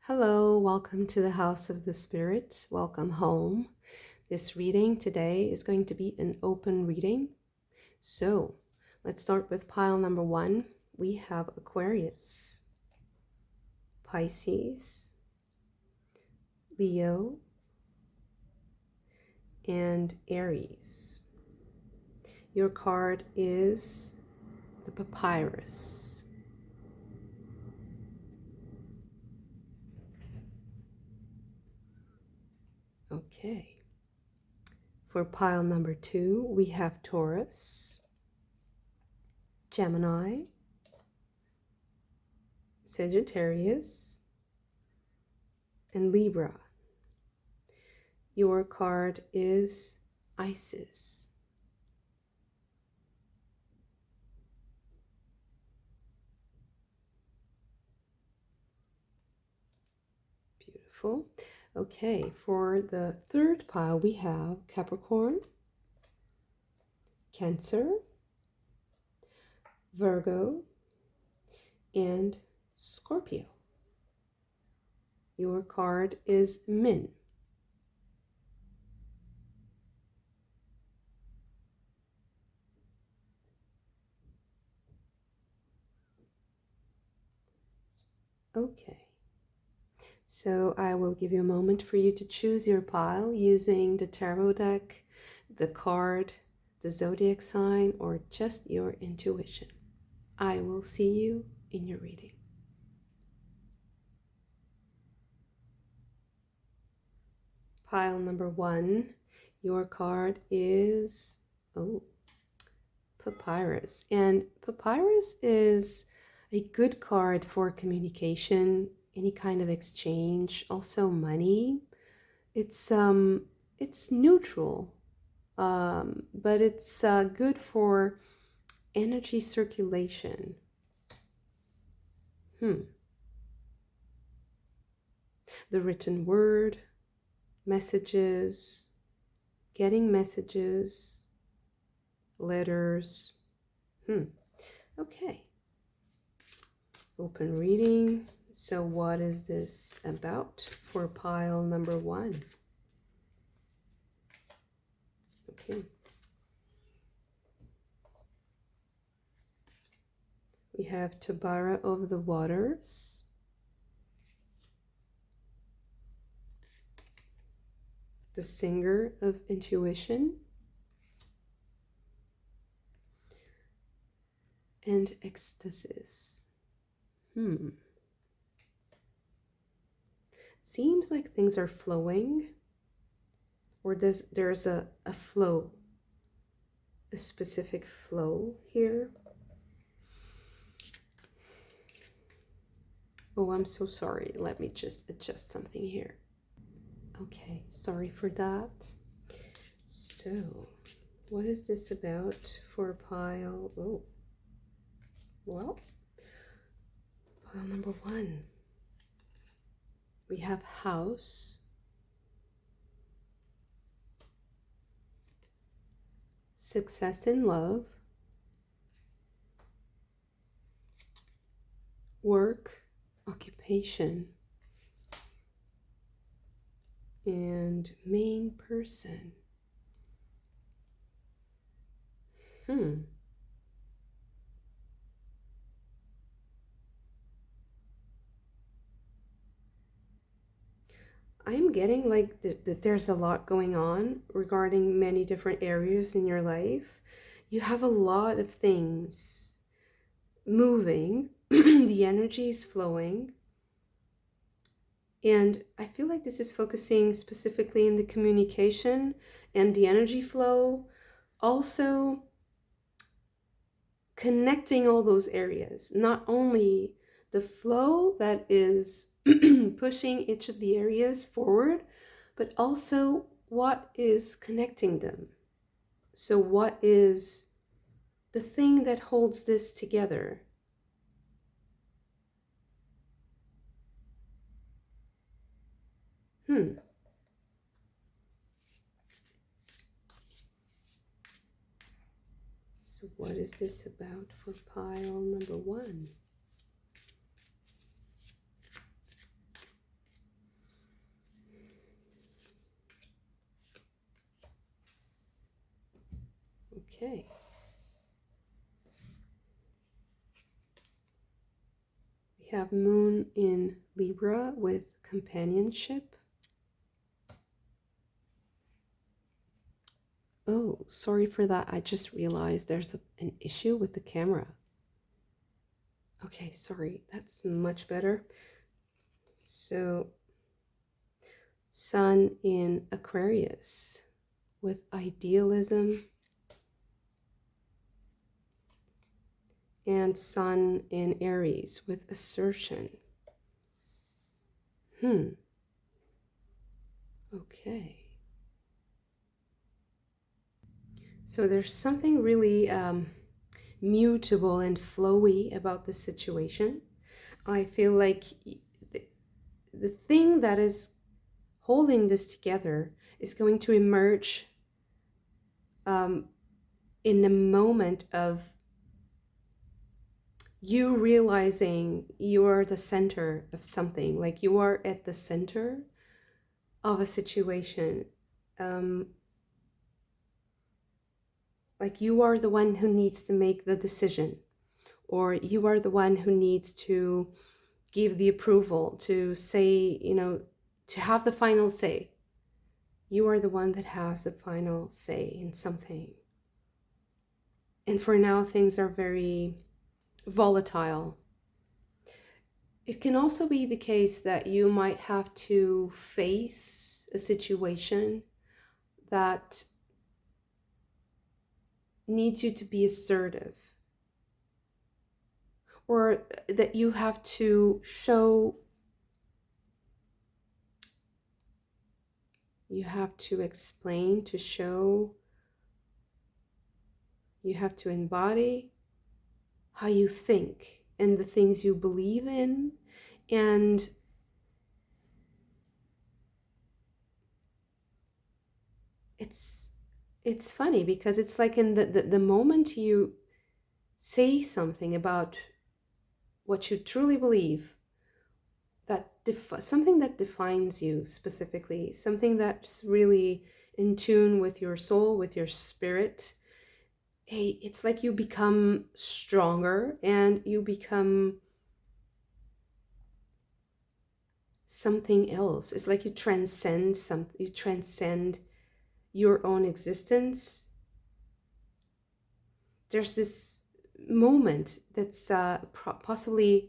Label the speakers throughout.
Speaker 1: Hello, welcome to the House of the Spirits. Welcome home. This reading today is going to be an open reading. So let's start with pile number 1. We have Aquarius, Pisces, Leo, and Aries. Your card is the Papyrus. Okay. For pile number 2, we have Taurus, Gemini, Sagittarius, and Libra. Your card is Isis. Beautiful. Okay, for the third pile, we have Capricorn, Cancer, Virgo, and Scorpio. Your card is Min. Okay. So I will give you a moment for you to choose your pile using the tarot deck, the card, the zodiac sign, or just your intuition. I will see you in your reading. Pile number 1, your card is, Papyrus. And Papyrus is a good card for communication, any kind of exchange, also money. It's neutral, but it's good for energy circulation. The written word, messages, getting messages, letters. Okay. Open reading. So what is this about for pile number 1? Okay. We have Tabara of the Waters, the Singer of Intuition, and Ecstasis. Seems like things are flowing, or there's a flow, a specific flow here. Oh, I'm so sorry. Let me just adjust something here. Okay, sorry for that. So, what is this about for pile? Oh, well, pile number 1. We have house, success in love, work, occupation, and main person. I'm getting like that there's a lot going on regarding many different areas in your life. You have a lot of things moving. The energy is flowing. And I feel like this is focusing specifically in the communication and the energy flow. Also connecting all those areas. Not only the flow that is pushing each of the areas forward, but also what is connecting them. So what is the thing that holds this together? So what is this about for pile number 1? Okay. We have Moon in Libra with companionship. Oh, sorry for that. I just realized there's an issue with the camera. Okay, sorry. That's much better. So, Sun in Aquarius with idealism. And Sun in Aries with assertion. Okay. So there's something really mutable and flowy about this situation. I feel like the thing that is holding this together is going to emerge in a moment of you realizing you are the center of something, like you are at the center of a situation. Like you are the one who needs to make the decision, or you are the one who needs to give the approval, to say, to have the final say. You are the one that has the final say in something. And for now, things are very volatile. It can also be the case that you might have to face a situation that needs you to be assertive, or that you have to show, you have to explain, to show, you have to embody how you think and the things you believe in. And it's funny because it's like in the moment you say something about what you truly believe, that something that defines you specifically, something that's really in tune with your soul, with your spirit, hey, it's like you become stronger and you become something else. It's like you transcend something, you transcend your own existence. There's this moment that's possibly,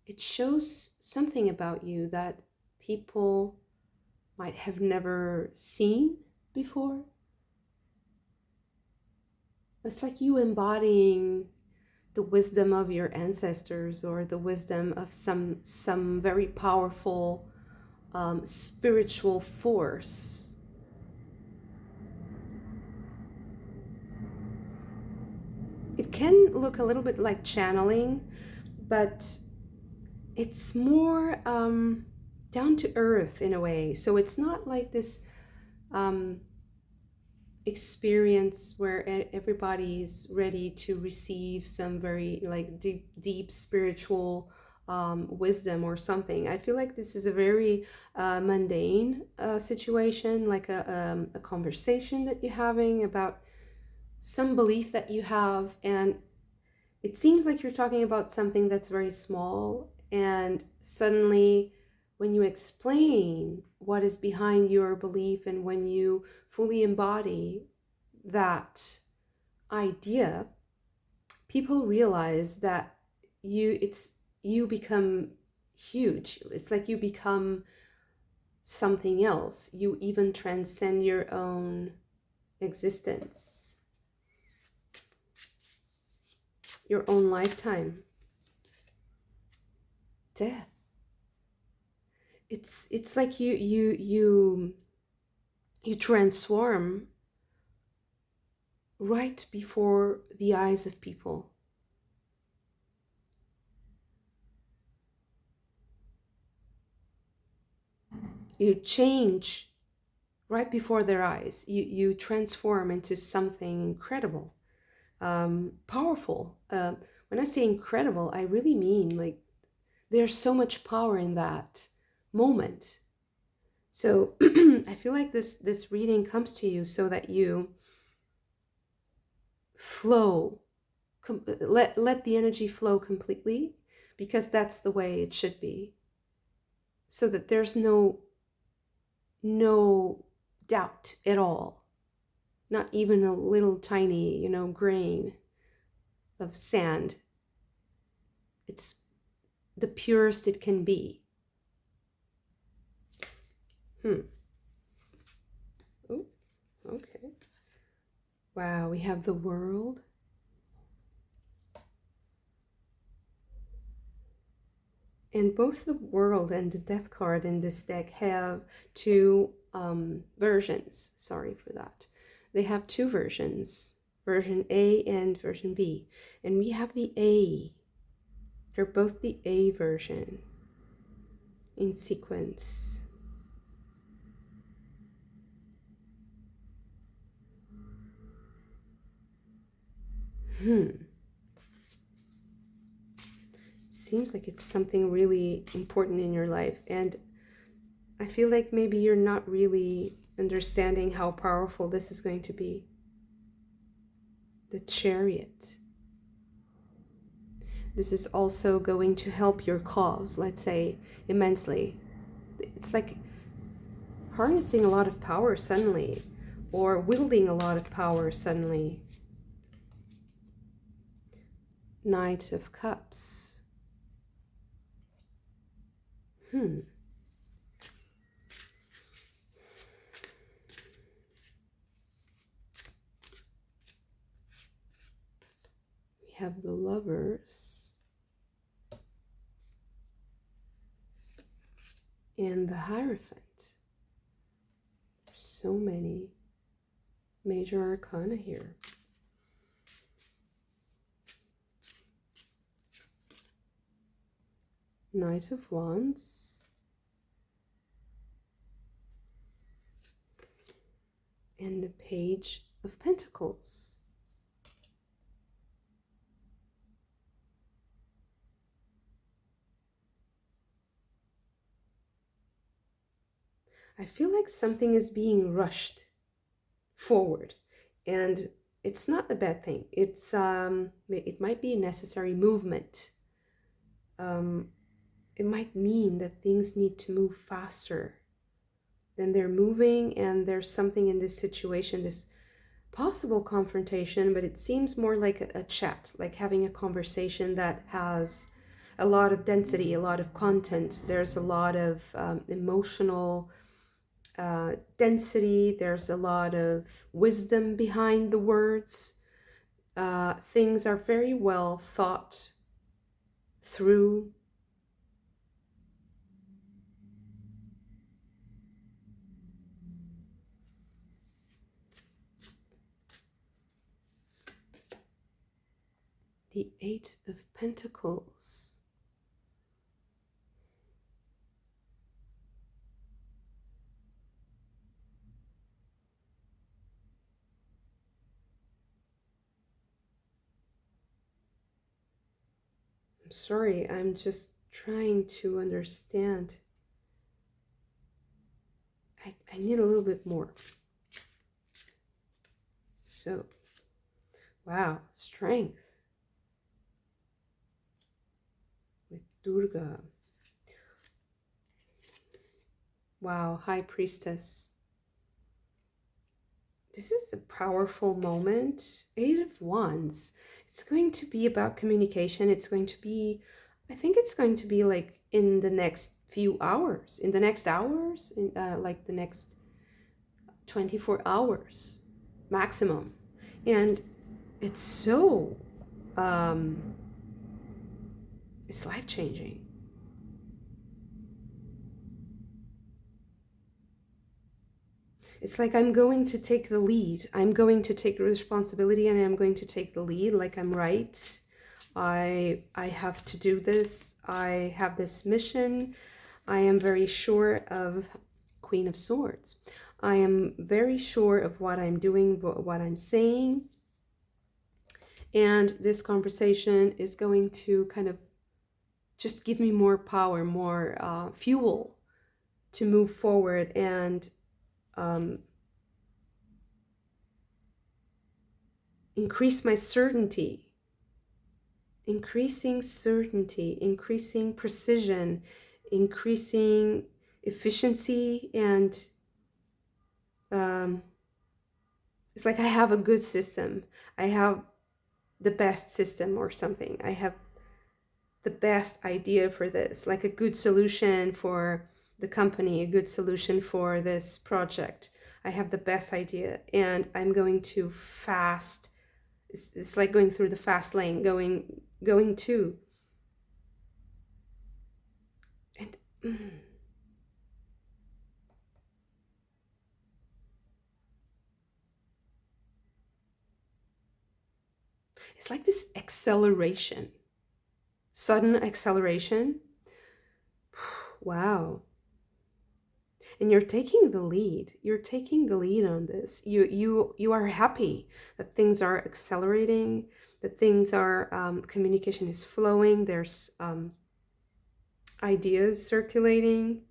Speaker 1: it shows something about you that people might have never seen before. It's like you embodying the wisdom of your ancestors, or the wisdom of some very powerful spiritual force. It can look a little bit like channeling, but it's more down to earth in a way. So it's not like this experience where everybody's ready to receive some very like deep spiritual wisdom or something. I feel like this is a very mundane situation, like a conversation that you're having about some belief that you have, and it seems like you're talking about something that's very small, and suddenly when you explain what is behind your belief and when you fully embody that idea, people realize that you become huge. It's like you become something else. You even transcend your own existence, your own lifetime. Death. It's like you transform right before the eyes of people. You change right before their eyes. You transform into something incredible, powerful. When I say incredible, I really mean like there's so much power in that moment. So I feel like this reading comes to you so that you flow, let the energy flow completely, because that's the way it should be, so that there's no doubt at all, not even a little tiny, grain of sand. It's the purest it can be. Oh, okay. Wow, we have the world. And both the world and the death card in this deck have two versions. Sorry for that. They have two versions, version A and version B. And we have the A. They're both the A version in sequence. Seems like it's something really important in your life, and I feel like maybe you're not really understanding how powerful this is going to be. The Chariot. This is also going to help your cause, let's say, immensely. It's like harnessing a lot of power suddenly, or wielding a lot of power suddenly. Knight of Cups. We have the Lovers and the Hierophant. So many major arcana here. Knight of Wands and the Page of Pentacles. I feel like something is being rushed forward, and it's not a bad thing. It's it might be a necessary movement. It might mean that things need to move faster than they're moving, and there's something in this situation, this possible confrontation, but it seems more like a chat, like having a conversation that has a lot of density, a lot of content. There's a lot of emotional density. There's a lot of wisdom behind the words. Things are very well thought through. The Eight of Pentacles. I'm sorry, I'm just trying to understand. I need a little bit more. So, wow, strength with Durga. Wow, High Priestess. This is a powerful moment. Eight of Wands. It's going to be about communication. It's going to be, I think it's going to be like in the next few hours, in the next hours, in like the next 24 hours maximum. And it's so, it's life-changing. It's like I'm going to take the lead. I'm going to take responsibility, and I'm going to take the lead, like I'm right. I have to do this. I have this mission. I am very sure of Queen of Swords. I am very sure of what I'm doing, what I'm saying. And this conversation is going to kind of just give me more power, more fuel to move forward and increase my certainty, increasing precision, increasing efficiency, and it's like I have a good system. I have the best system or something. I have the best idea for this, like a good solution for the company, a good solution for this project. I have the best idea, and I'm going to fast. It's like going through the fast lane, going to. And it's like this acceleration, sudden acceleration. Wow. And you're taking the lead. You're taking the lead on this. You are happy that things are accelerating, that things are, communication is flowing. There's ideas circulating.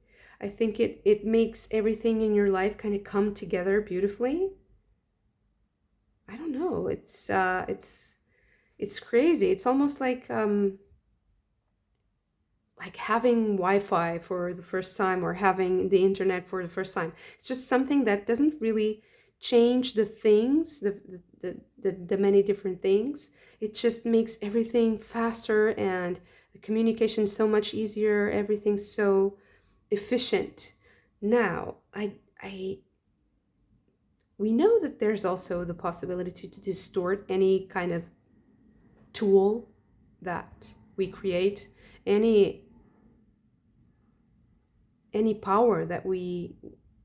Speaker 1: I think it makes everything in your life kind of come together beautifully. I don't know. It's crazy. It's almost like having Wi-Fi for the first time or having the internet for the first time. It's just something that doesn't really change the things, the many different things. It just makes everything faster and the communication so much easier. Everything's so efficient. Now, we know that there's also the possibility to distort any kind of tool that we create, any power that we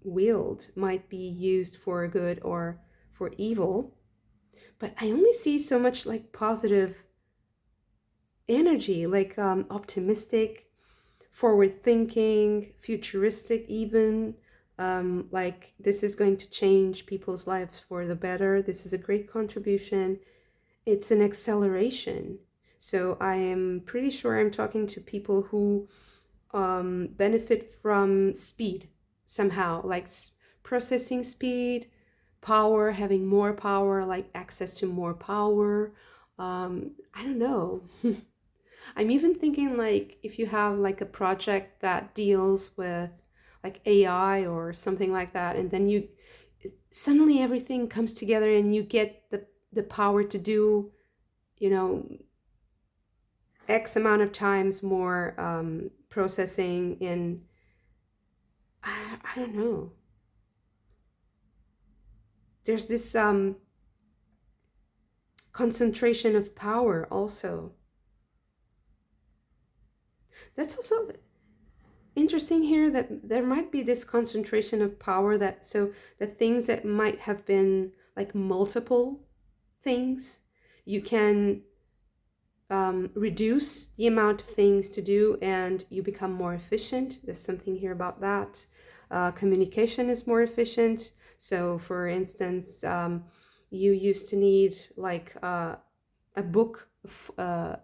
Speaker 1: wield might be used for good or for evil. But I only see so much like positive energy, like optimistic, forward thinking, futuristic even. Like this is going to change people's lives for the better. This is a great contribution. It's an acceleration. So I am pretty sure I'm talking to people who benefit from speed somehow, like processing speed, power, having more power, like access to more power. I don't know. I'm even thinking like if you have like a project that deals with like AI or something like that, and then you suddenly everything comes together and you get the power to do, you know, X amount of times more processing in, I don't know. There's this concentration of power also. That's also interesting here, that there might be this concentration of power, that so the things that might have been like multiple things, you can reduce the amount of things to do and you become more efficient. There's something here about that. Communication is more efficient. So for instance, you used to need like a book, a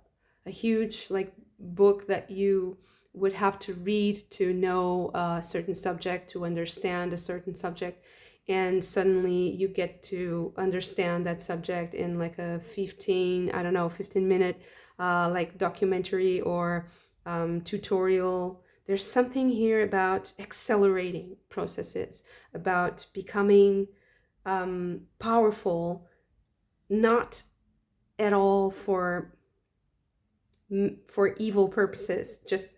Speaker 1: huge like book that you would have to read to know a certain subject, to understand a certain subject, and suddenly you get to understand that subject in like a 15 minute like documentary or tutorial. There's something here about accelerating processes, about becoming powerful, not at all for evil purposes, just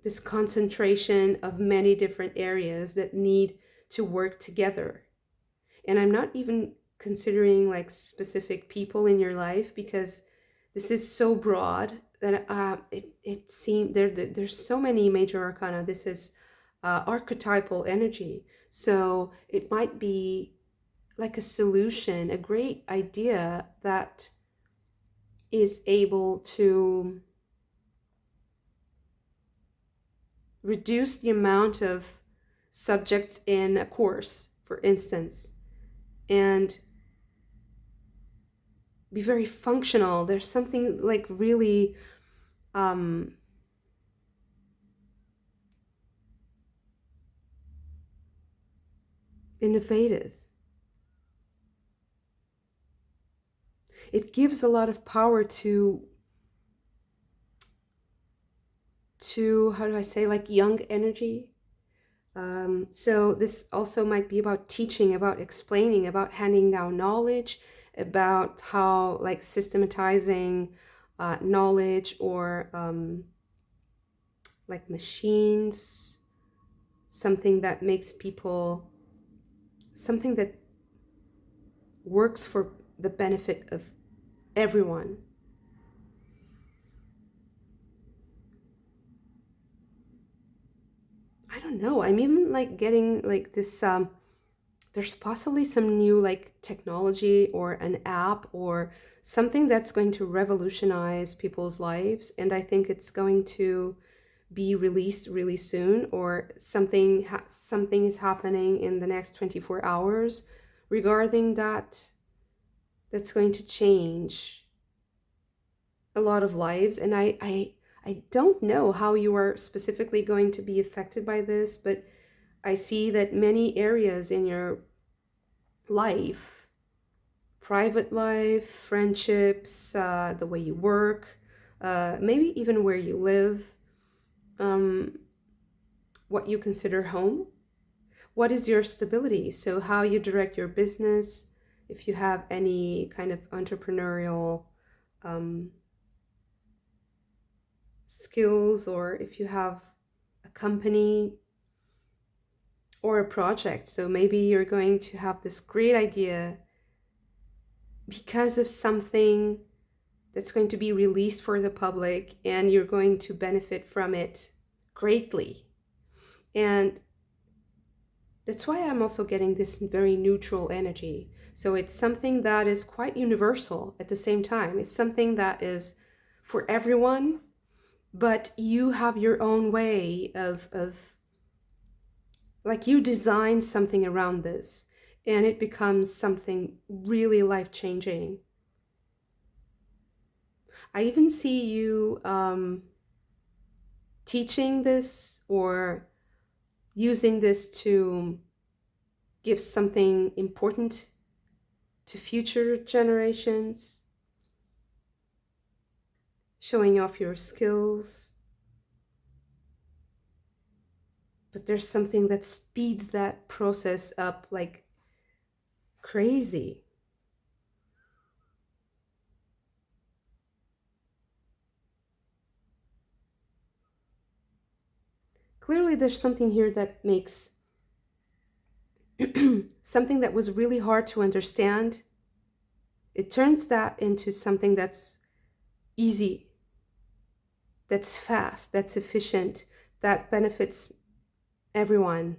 Speaker 1: this concentration of many different areas that need to work together. And I'm not even considering like specific people in your life, because this is so broad that it seems there's so many major arcana. This is archetypal energy. So it might be like a solution, a great idea that is able to reduce the amount of subjects in a course, for instance, and be very functional. There's something like really innovative. It gives a lot of power to how do I say, like young energy. So this also might be about teaching, about explaining, about handing down knowledge, about how like systematizing knowledge, or like machines, something that makes people, something that works for the benefit of everyone. I don't know. I'm even like getting like this there's possibly some new like technology or an app or something that's going to revolutionize people's lives, and I think it's going to be released really soon, or something is happening in the next 24 hours regarding that, that's going to change a lot of lives. And I don't know how you are specifically going to be affected by this, but I see that many areas in your life, private life, friendships, the way you work, maybe even where you live, what you consider home, what is your stability, so how you direct your business, if you have any kind of entrepreneurial skills, or if you have a company or a project. So maybe you're going to have this great idea because of something that's going to be released for the public, and you're going to benefit from it greatly. And that's why I'm also getting this very neutral energy. So it's something that is quite universal at the same time. It's something that is for everyone, but you have your own way of like, you design something around this, and it becomes something really life-changing. I even see you teaching this or using this to give something important to future generations, showing off your skills. But there's something that speeds that process up like crazy. Clearly, there's something here that makes something that was really hard to understand, it turns that into something that's easy, that's fast, that's efficient, that benefits everyone.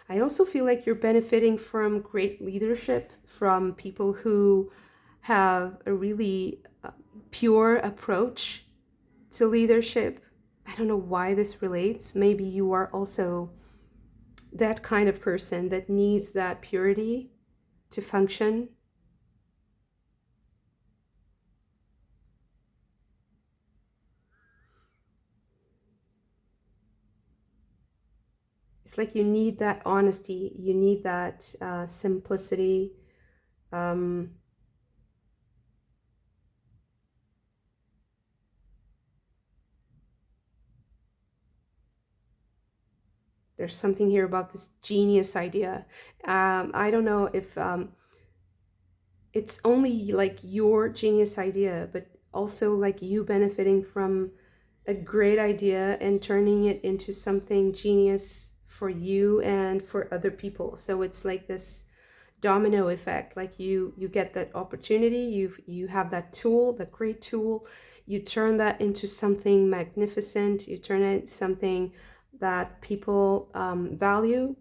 Speaker 1: I also feel like you're benefiting from great leadership, from people who have a really pure approach to leadership. I don't know why this relates. Maybe you are also that kind of person that needs that purity to function. It's like you need that honesty, you need that simplicity. Um, there's something here about this genius idea. I don't know if it's only like your genius idea, but also like you benefiting from a great idea and turning it into something genius for you and for other people. So it's like this domino effect. Like you get that opportunity, you have that tool, that great tool, you turn that into something magnificent, you turn it into something that people value,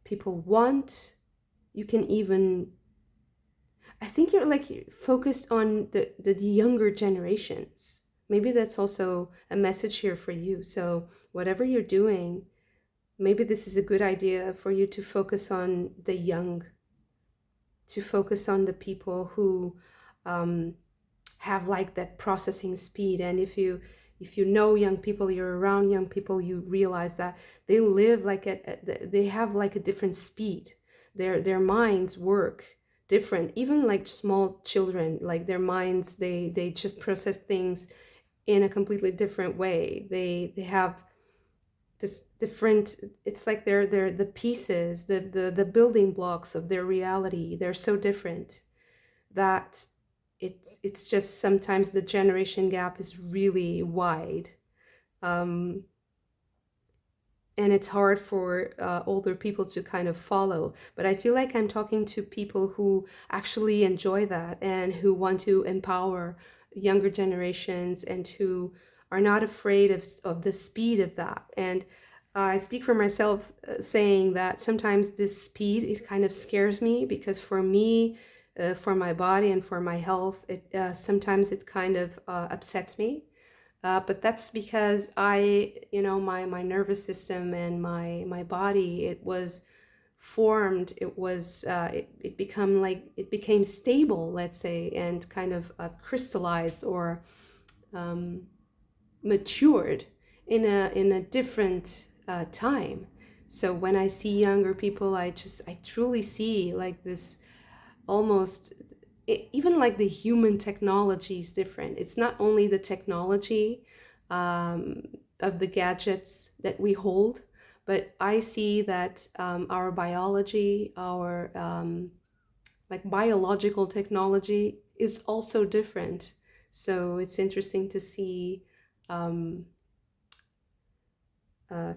Speaker 1: people want. You can even, I think you're like focused on the younger generations. Maybe that's also a message here for you. So whatever you're doing, maybe this is a good idea for you to focus on the young, to focus on the people who have like that processing speed. And if you know young people, you're around young people, you realize that they live like they have like a different speed. Their minds work different. Even like small children, like their minds, they just process things in a completely different way. They have this different, it's like they're the pieces, the building blocks of their reality. They're so different that it's just sometimes the generation gap is really wide. um, and it's hard for older people to kind of follow. But I feel like I'm talking to people who actually enjoy that and who want to empower younger generations and who are not afraid of the speed of that. And I speak for myself, saying that sometimes this speed, it kind of scares me, because for me, for my body and for my health, it sometimes it kind of upsets me. But that's because my nervous system and my body, it was formed, it became stable, let's say, and kind of crystallized or um, matured in a different time. So when I see younger people, I truly see like this almost, even like the human technology is different. It's not only the technology of the gadgets that we hold, but I see that our biology, our like biological technology is also different. So it's interesting to see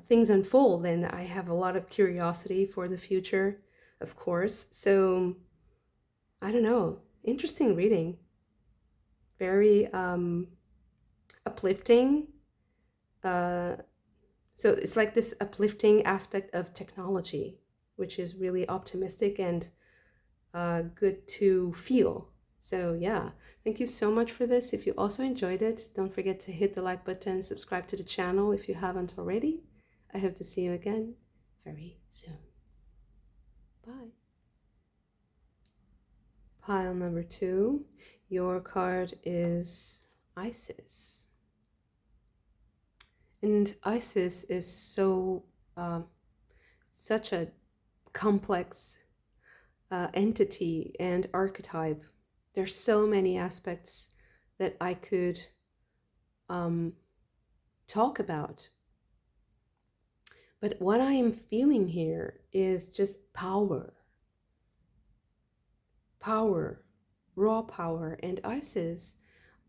Speaker 1: things unfold, and I have a lot of curiosity for the future, of course. So I don't know, interesting reading, very uplifting. Uh, so it's like this uplifting aspect of technology, which is really optimistic and good to feel. So yeah, thank you so much for this. If you also enjoyed it, don't forget to hit the like button, subscribe to the channel if you haven't already. I hope to see you again very soon. Bye. Pile number 2, your card is Isis. And Isis is such a complex entity and archetype. There's so many aspects that I could talk about. But what I am feeling here is just power. Power, raw power. And Isis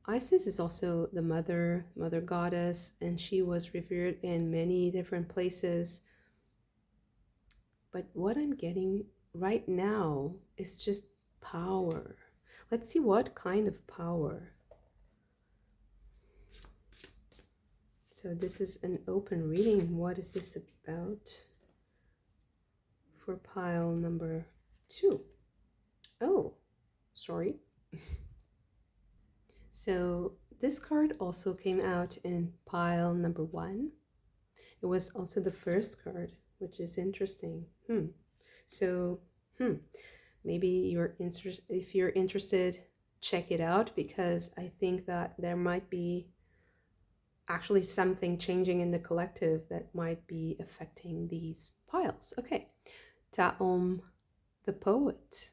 Speaker 1: is also the mother goddess, and she was revered in many different places. But what I'm getting right now is just power. Let's see what kind of power. So this is an open reading. What is this about for pile number 2? Oh, sorry. So this card also came out in pile number 1. It was also the first card, which is interesting. So maybe if you're interested, check it out, because I think that there might be actually something changing in the collective that might be affecting these piles. Okay, Taom the poet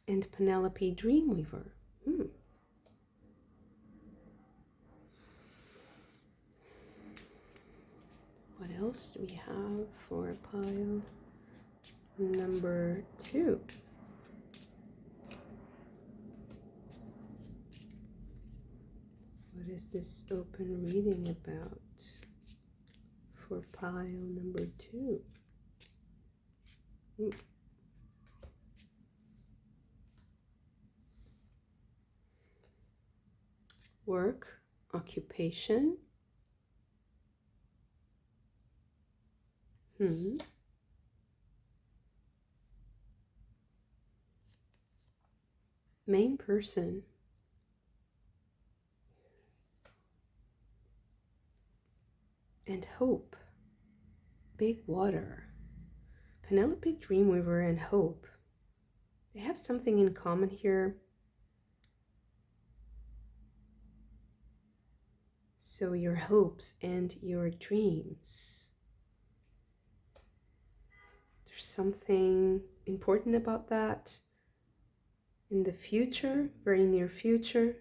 Speaker 1: and Penelope Dreamweaver. What else do we have for pile number 2? What is this open reading about for pile number 2? Work, occupation. Main person. And hope. Big water. Penelope Dreamweaver and hope. They have something in common here. So your hopes and your dreams. There's something important about that in the future, very near future.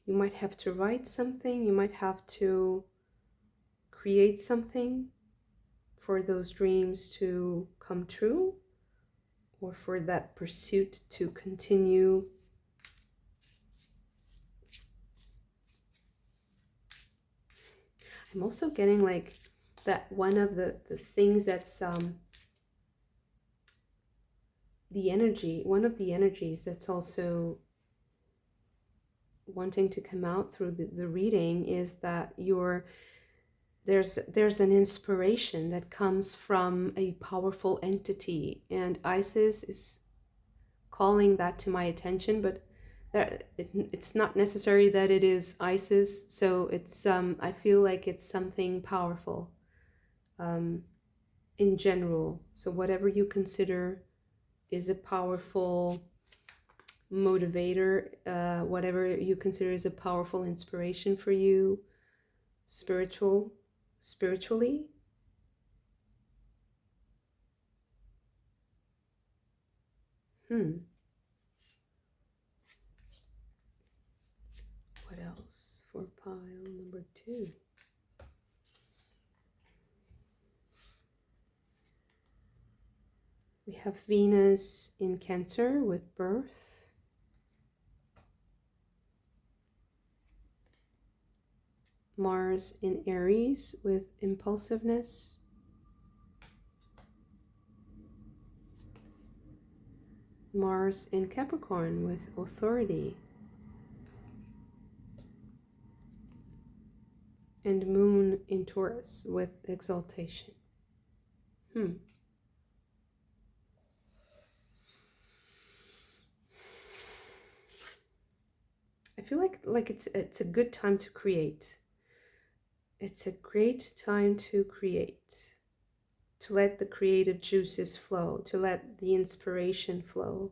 Speaker 1: You might have to write something, you might have to create something for those dreams to come true, or for that pursuit to continue. I'm also getting like that one of the things that's the energy, one of the energies that's also wanting to come out through the reading is that there's an inspiration that comes from a powerful entity, and Isis is calling that to my attention, but it's not necessary that it is Isis. So it's I feel like it's something powerful in general. So whatever you consider is a powerful motivator, whatever you consider is a powerful inspiration for you, spiritually. What else for pile number 2? We have Venus in Cancer with birth. Mars in Aries with impulsiveness. Mars in Capricorn with authority. And Moon in Taurus with exaltation. I feel like it's a good time to create. It's a great time to create, to let the creative juices flow, to let the inspiration flow.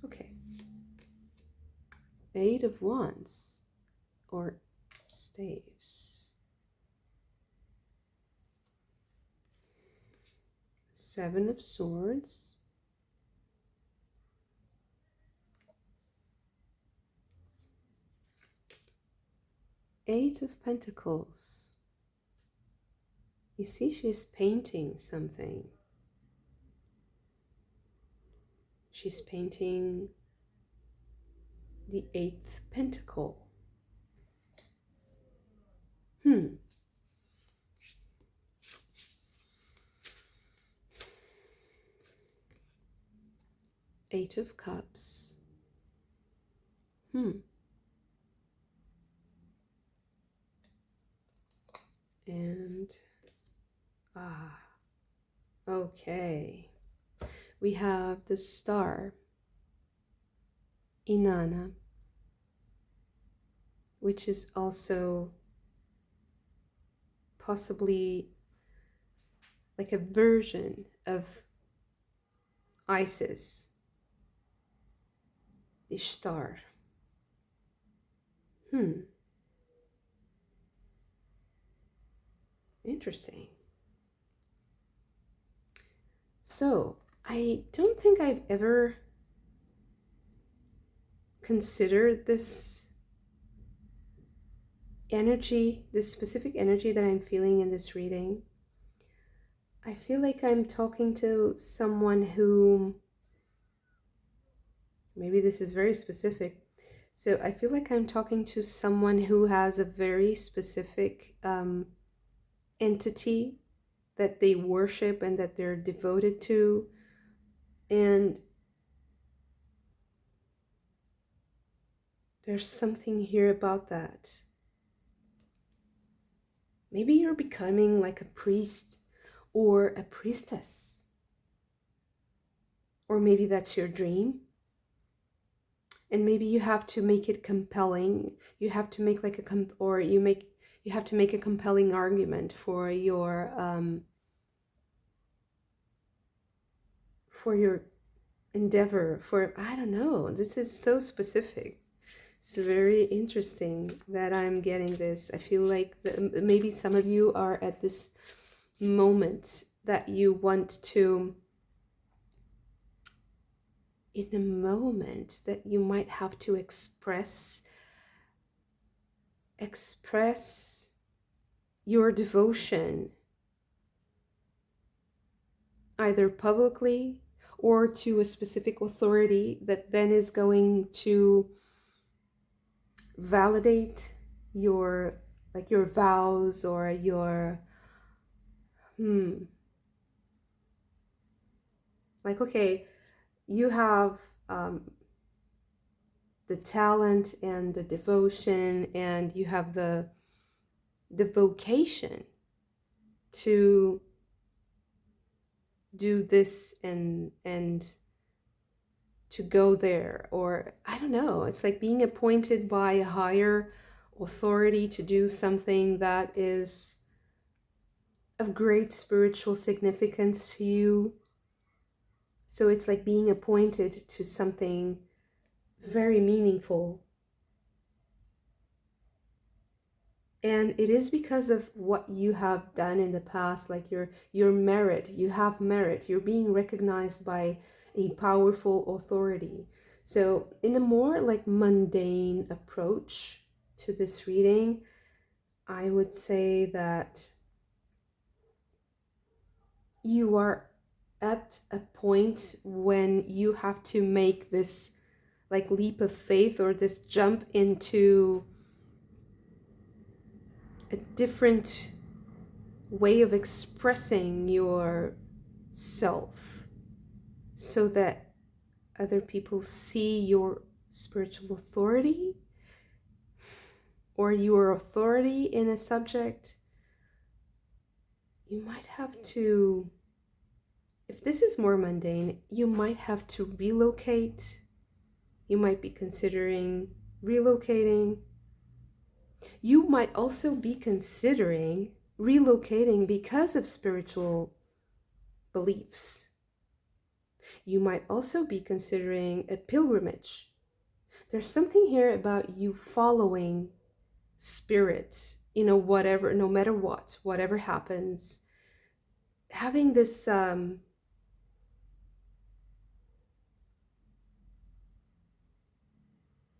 Speaker 1: Okay. 8 of Wands or staves. 7 of Swords. Eight of Pentacles. You see, she's painting something. She's painting the 8th pentacle. Eight of Cups. And okay. We have the Star, Inanna, which is also possibly like a version of Isis, Ishtar. Interesting. So, I don't think I've ever considered this energy, this specific energy that I'm feeling in this reading. I feel like I'm talking to someone who, maybe this is very specific. So I feel like I'm talking to someone who has a very specific entity that they worship and that they're devoted to. And there's something here about that. Maybe you're becoming like a priest or a priestess. Or maybe that's your dream. and maybe you have to make it compelling. You have to make like you have to make a compelling argument for your endeavor, for, I don't know, this is so specific. It's very interesting that I'm getting this. I feel like maybe some of you are at this moment that you want to, in a moment that you might have to express your devotion, either publicly or to a specific authority that then is going to validate your, like, your vows or your like, okay, you have the talent and the devotion, and you have the vocation to do this and to go there, or I don't know, it's like being appointed by a higher authority to do something that is of great spiritual significance to you. So it's like being appointed to something very meaningful. And it is because of what you have done in the past, like your merit. You have merit. You're being recognized by a powerful authority. So in a more like mundane approach to this reading, I would say that you are at a point when you have to make this like leap of faith, or this jump into a different way of expressing yourself, so that other people see your spiritual authority or your authority in a subject. You might have to, if this is more mundane, you might have to relocate. You might be considering relocating. You might also be considering relocating because of spiritual beliefs. You might also be considering a pilgrimage. There's something here about you following spirit, whatever, no matter what, whatever happens, having this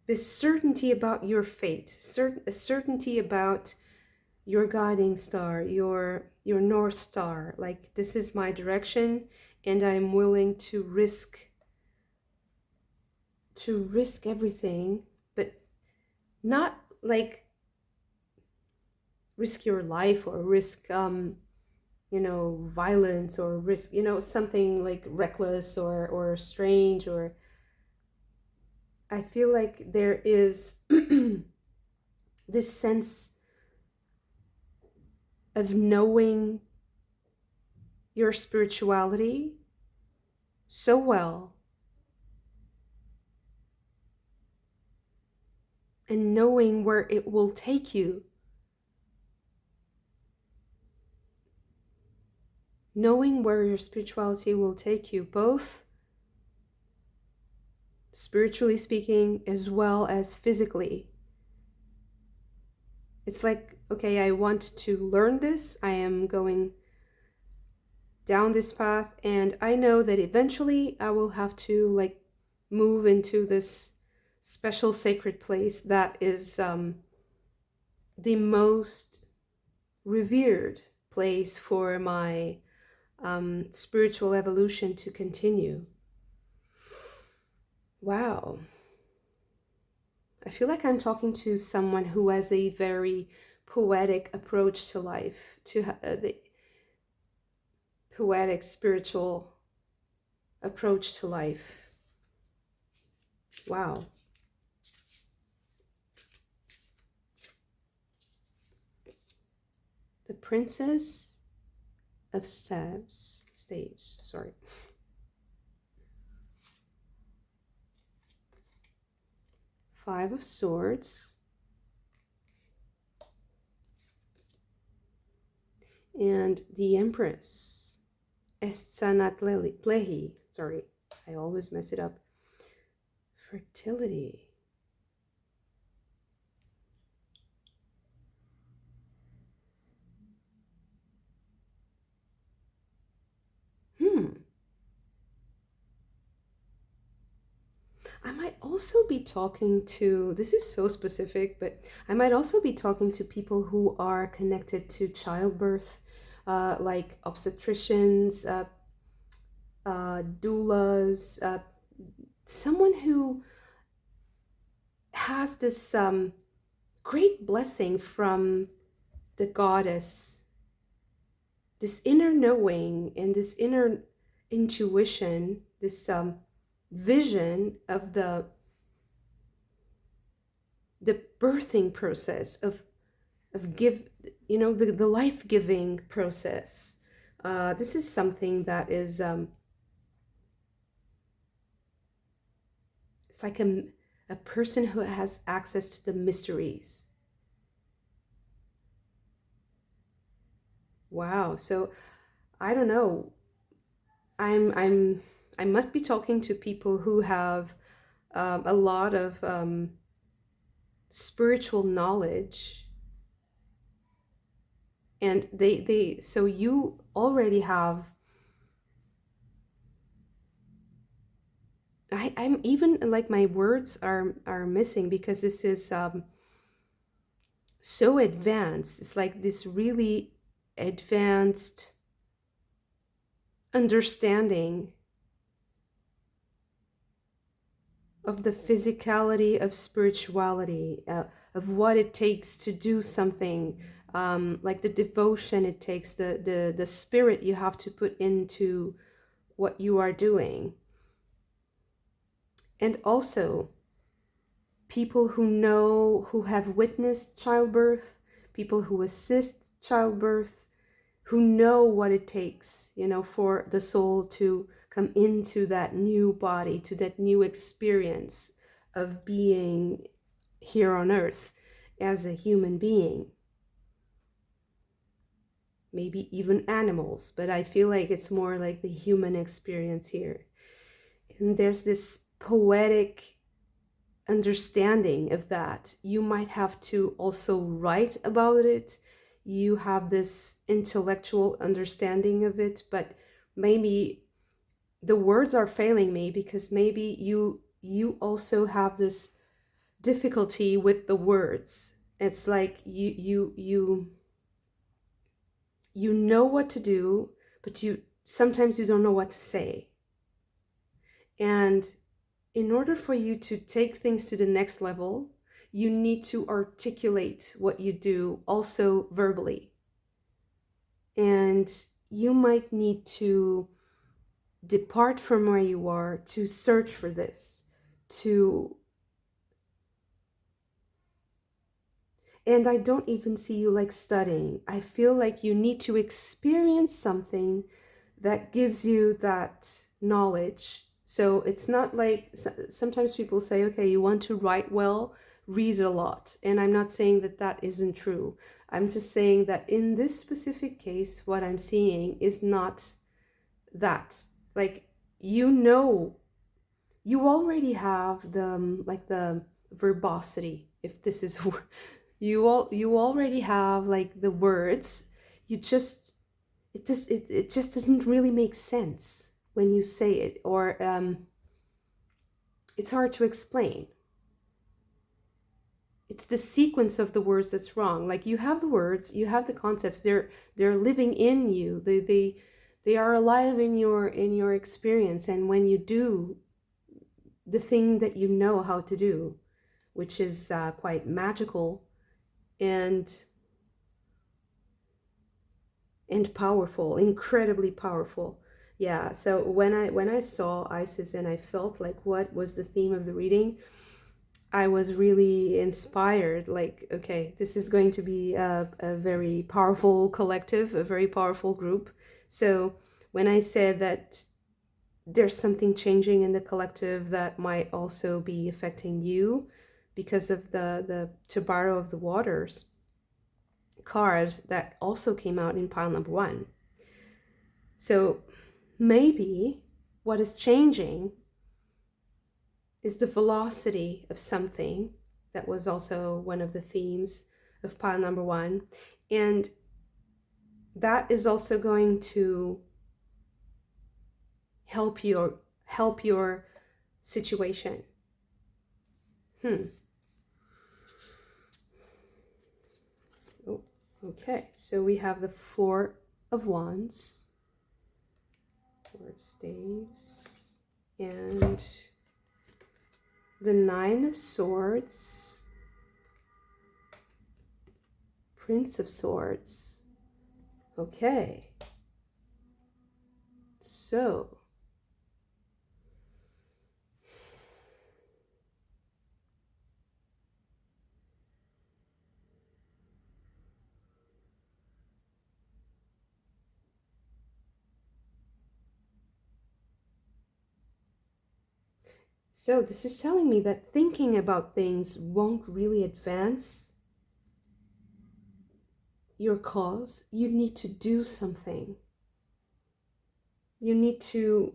Speaker 1: this certainty about your fate, a certainty about your guiding star, your North Star. Like, this is my direction, and I'm willing to risk everything, but not like risk your life or risk violence, or risk something like reckless or strange. Or I feel like there is this sense of knowing your spirituality so well, and knowing where it will take you. Knowing where your spirituality will take you, both spiritually speaking as well as physically. It's like, okay, I want to learn this. I am going down this path, and I know that eventually I will have to like move into this special sacred place that is the most revered place for my spiritual evolution to continue. Wow. I feel like I'm talking to someone who has a very poetic approach to life, to the poetic spiritual approach to life. Wow. The Princess of Staves, sorry. Five of Swords. And the Empress. Estanatlehi. Sorry, I always mess it up. Fertility. I might also be talking to, this is so specific, but I might also be talking to people who are connected to childbirth, like obstetricians, doulas, someone who has this great blessing from the goddess, this inner knowing and this inner intuition, this vision of the birthing process of the life-giving process. This is something that is it's like a person who has access to the mysteries. Wow. So I don't know. I must be talking to people who have a lot of spiritual knowledge, and so you already have. I'm even like my words are missing because this is so advanced. It's like this really advanced understanding of the physicality of spirituality, of what it takes to do something, like the devotion it takes, the spirit you have to put into what you are doing. And also people who have witnessed childbirth, people who assist childbirth, who know what it takes, for the soul to come into that new body, to that new experience of being here on earth as a human being. Maybe even animals, but I feel like it's more like the human experience here. And there's this poetic understanding of that. You might have to also write about it. You have this intellectual understanding of it, but maybe the words are failing me because maybe you also have this difficulty with the words. It's like you know what to do, but sometimes you don't know what to say. And in order for you to take things to the next level, you need to articulate what you do also verbally. And you might need to depart from where you are to search for this, and I don't even see you like studying. I feel like you need to experience something that gives you that knowledge. So it's not like sometimes people say, okay, you want to write well, read a lot. And I'm not saying that that isn't true. I'm just saying that in this specific case, what I'm seeing is not that. Like, you already have the verbosity, if this is you already have like the words. It just doesn't really make sense when you say it, or it's hard to explain. It's the sequence of the words that's wrong. Like, you have the words, you have the concepts, they're living in you, they are alive in your experience. And when you do the thing that you know how to do, which is quite magical and powerful, incredibly powerful. Yeah, so when I saw Isis and I felt like what was the theme of the reading, I was really inspired. Like, okay, this is going to be a very powerful collective, a very powerful group. So when I said that there's something changing in the collective that might also be affecting you, because of the To Borrow of the Waters card that also came out in pile number 1. So maybe what is changing is the velocity of something. That was also one of the themes of pile number 1. And that is also going to help your situation. Oh, okay, so we have the 4 of Wands, 4 of Staves, and the 9 of Swords, Prince of Swords. Okay, so this is telling me that thinking about things won't really advance your cause. You need to do something. You need to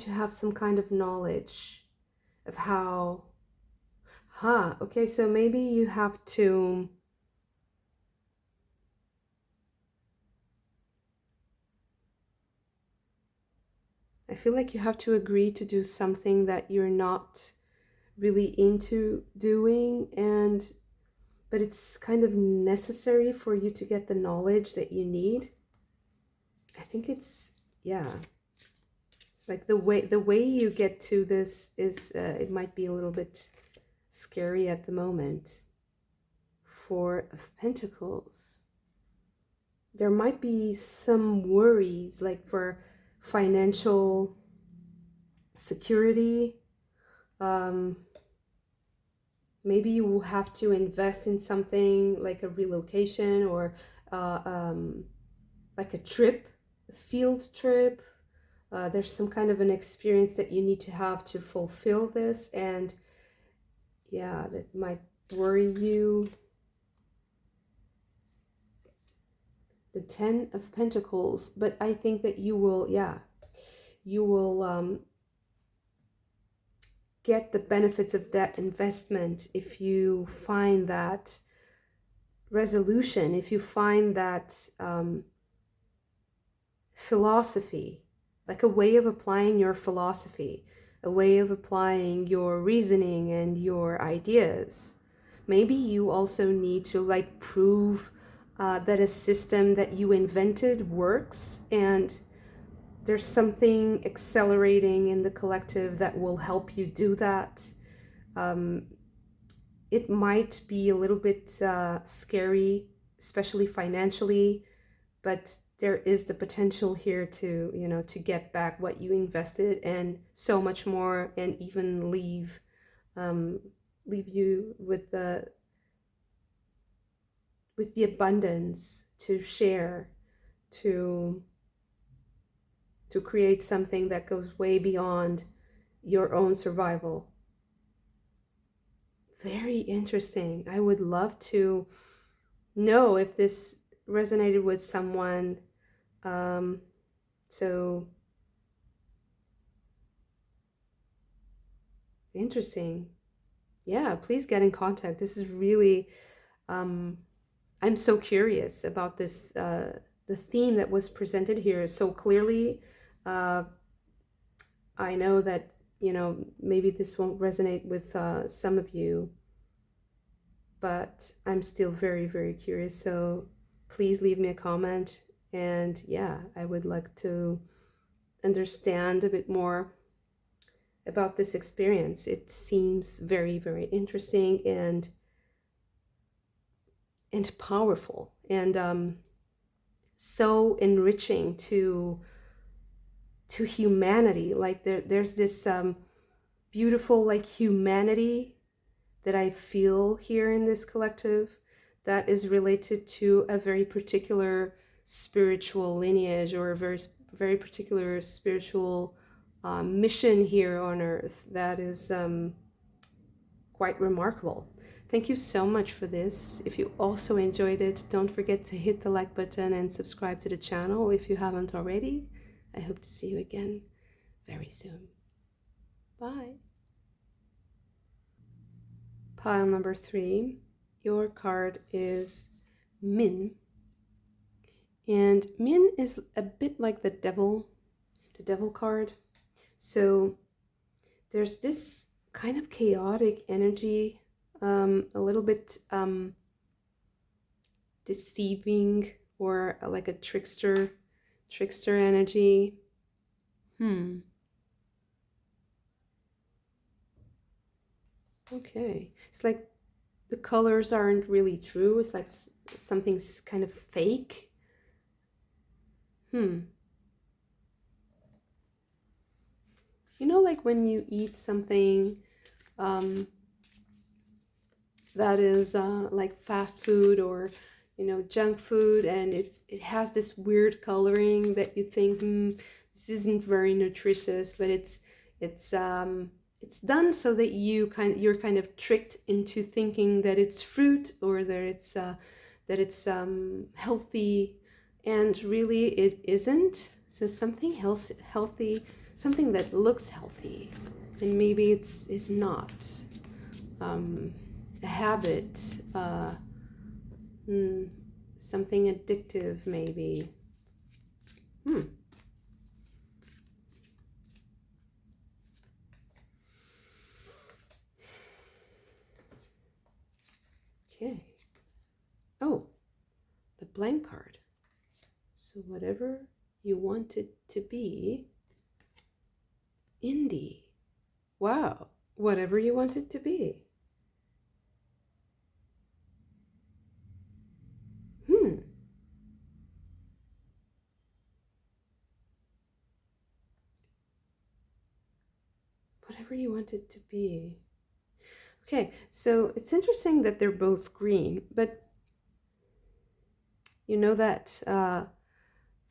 Speaker 1: have some kind of knowledge of how, okay, so maybe you have to I feel like you have to agree to do something that you're not really into doing, but it's kind of necessary for you to get the knowledge that you need. I think it's like the way you get to this is it might be a little bit scary at the moment. 4 of Pentacles. There might be some worries, like for financial security. Maybe you will have to invest in something like a relocation or like a trip, a field trip. There's some kind of an experience that you need to have to fulfill this, and yeah, that might worry you. The 10 of Pentacles, but I think that you will get the benefits of that investment if you find that resolution, if you find that philosophy, like a way of applying your philosophy, a way of applying your reasoning and your ideas. Maybe you also need to like prove that a system that you invented works, and there's something accelerating in the collective that will help you do that. It might be a little bit scary, especially financially, but there is the potential here to, to get back what you invested and so much more, and even leave you with the abundance to share, to create something that goes way beyond your own survival. Very interesting. I would love to know if this resonated with someone. So interesting. Yeah, please get in contact. This is really I'm so curious about this, the theme that was presented here so clearly. I know that, maybe this won't resonate with some of you, but I'm still very, very curious. So please leave me a comment. And yeah, I would like to understand a bit more about this experience. It seems very, very interesting and powerful, and so enriching to humanity. Like there's this beautiful like humanity that I feel here in this collective that is related to a very particular spiritual lineage, or a very, very particular spiritual mission here on Earth. That is quite remarkable. Thank you so much for this. If you also enjoyed it, don't forget to hit the like button and subscribe to the channel if you haven't already. I hope to see you again very soon. Bye. Pile number 3. Your card is Min. And Min is a bit like the devil card. So there's this kind of chaotic energy, a little bit deceiving, or like a trickster energy. Okay, it's like the colors aren't really true. It's like something's kind of fake. You know, like when you eat something that is like fast food or, you know, junk food, and it has this weird coloring that you think, this isn't very nutritious, but it's done so that you're kind of tricked into thinking that it's fruit, or that it's healthy, and really it isn't. So something healthy, something that looks healthy, and maybe it's not. A habit, something addictive, maybe. Okay. Oh, the blank card. So whatever you want it to be, indie. Wow, whatever you want it to be. Whatever you want it to be. Okay, so it's interesting that they're both green, but you know that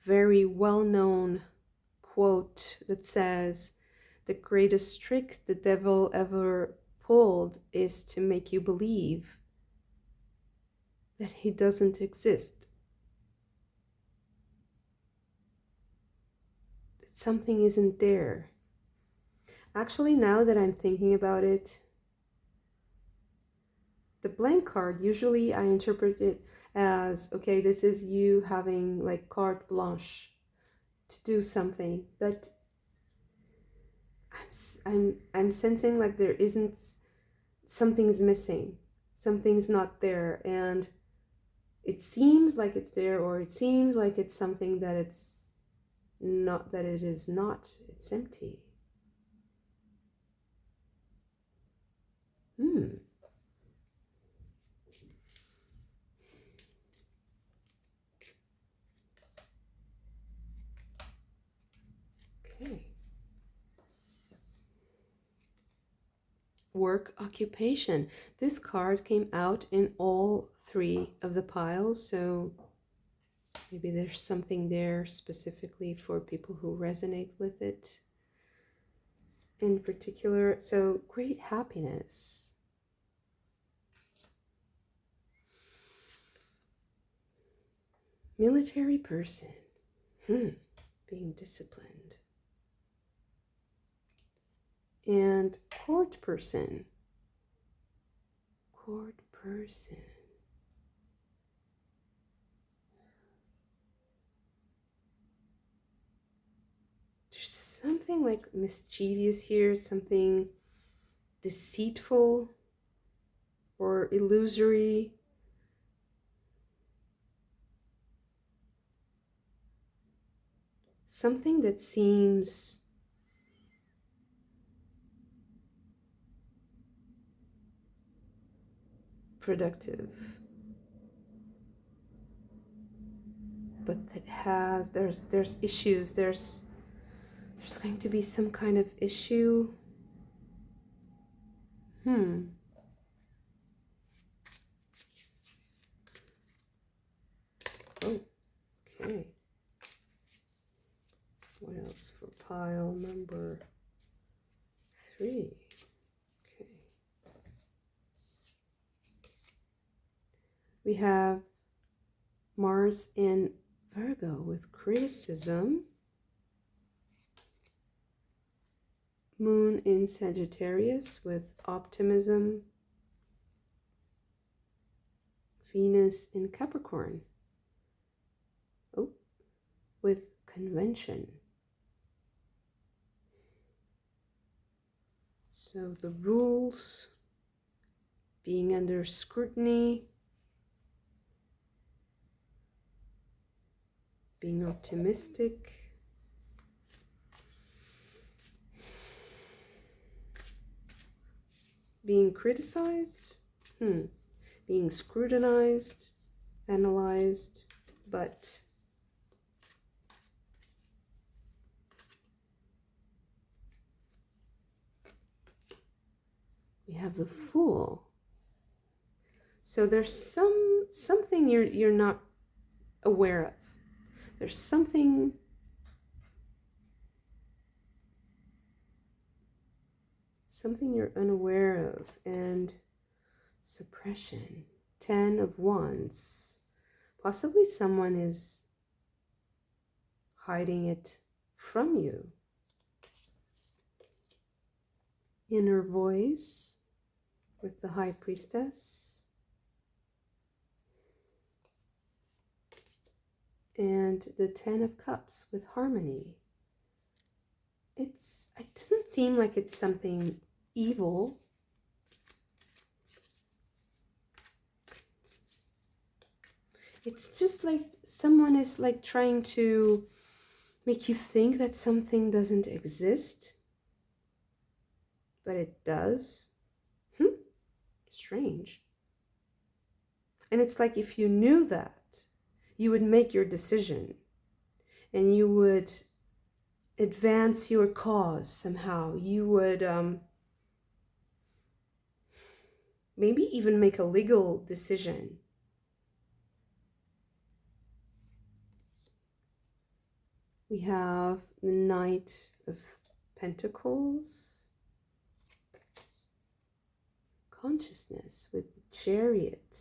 Speaker 1: very well-known quote that says, the greatest trick the devil ever pulled is to make you believe that he doesn't exist. That something isn't there. Actually, now that I'm thinking about it, the blank card, usually I interpret it as, okay, this is you having like carte blanche to do something, but I'm sensing like there isn't, something's missing, something's not there, and it seems like it's there, or it seems like it's something that it's not, that it is not, it's empty. Okay. Work occupation. This card came out in all 3 of the piles, so maybe there's something there specifically for people who resonate with it in particular. So great happiness. Military person. Being disciplined. And court person. Court person. There's something like mischievous here, something deceitful or illusory. Something that seems productive, but that has, there's issues, there's going to be some kind of issue. Oh, okay. What else for pile number 3? Okay. We have Mars in Virgo with criticism. Moon in Sagittarius with optimism. Venus in Capricorn. Oh, with convention. So the rules being under scrutiny, being optimistic, being criticized, being scrutinized, analyzed, but we have the Fool. So there's something you're not aware of. There's something you're unaware of, and suppression. 10 of Wands. Possibly someone is hiding it from you. Inner Voice with the High Priestess. And the 10 of Cups with Harmony. It doesn't seem like it's something evil. It's just like someone is like trying to make you think that something doesn't exist, but it does. Strange. And it's like if you knew that, you would make your decision and you would advance your cause somehow. You would maybe even make a legal decision. We have the Knight of Pentacles. Consciousness with the Chariot.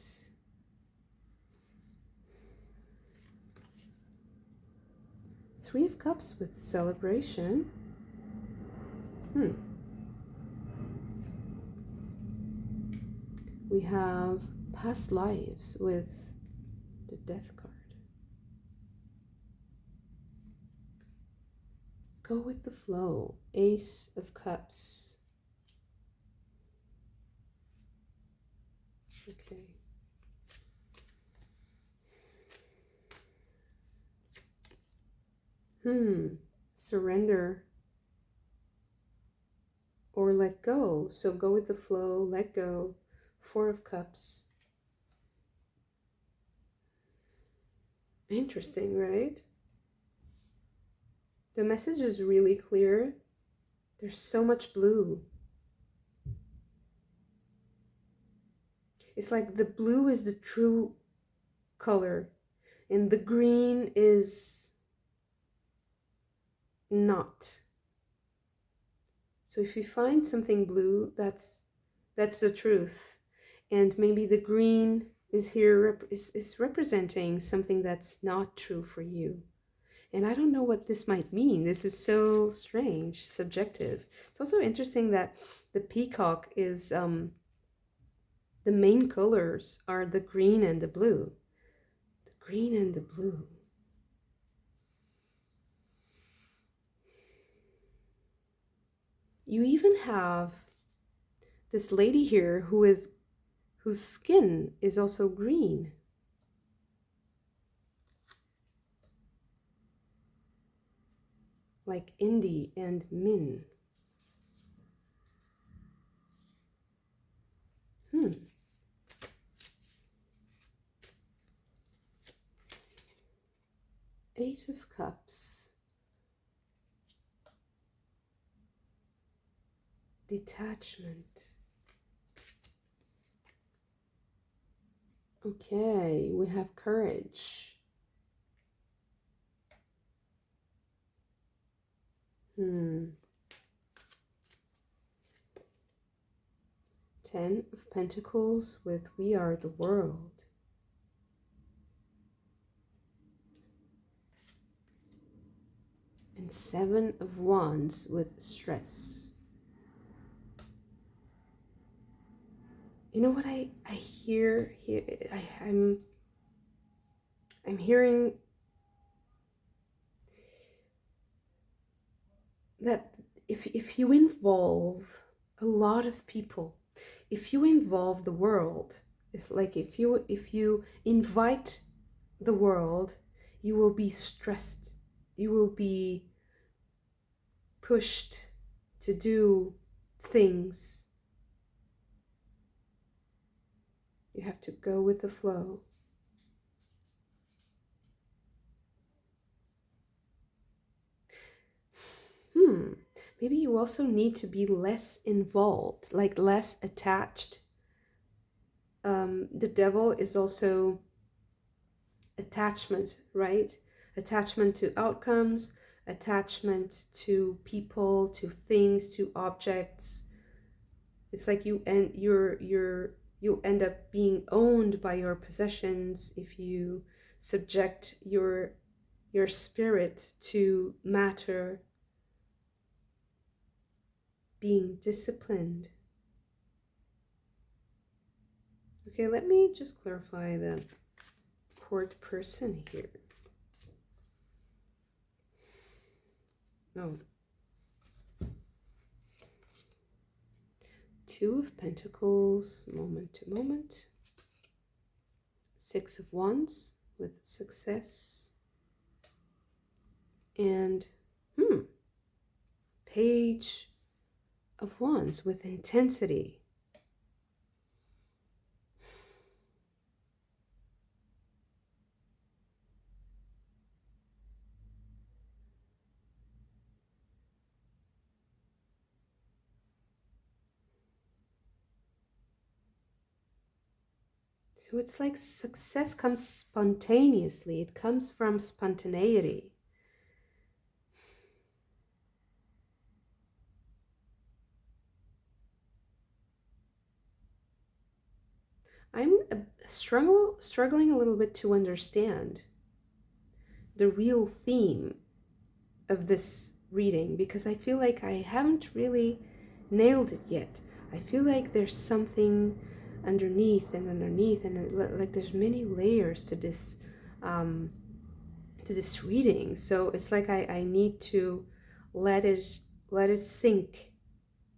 Speaker 1: Three of Cups with Celebration. We have Past Lives with the Death card. Go with the flow. Ace of Cups. Okay. Surrender or let go. So go with the flow, let go. 4 of Cups. Interesting, right? The message is really clear. There's so much blue. It's like the blue is the true color and the green is not. So if you find something blue, that's the truth. And maybe the green is here is representing something that's not true for you. And I don't know what this might mean. This is so strange, subjective. It's also interesting that the peacock is the main colors are the green and the blue. The green and the blue. You even have this lady here whose skin is also green. Like Indy and Min. Eight of Cups. Detachment. Okay, we have Courage. Hmm. 10 of Pentacles with we are the world. And 7 of Wands with stress. You know what I hear here? I'm hearing that if you involve a lot of people, if you involve the world, it's like if you invite the world, you will be stressed. You will be pushed to do things. You have to go with the flow. Maybe you also need to be less involved, like less attached. The devil is also attachment, right? Attachment to outcomes, attachment to people, to things, to objects. It's like you'll end up being owned by your possessions if you subject your spirit to matter. Being disciplined. Okay, let me just clarify the court person here. Oh. 2 of Pentacles, moment to moment. 6 of Wands with success. And Page of Wands with intensity. So it's like success comes spontaneously. It comes from spontaneity. I'm struggling a little bit to understand the real theme of this reading, because I feel like I haven't really nailed it yet. I feel like there's something underneath and like there's many layers to this reading. So it's like I need to let it sink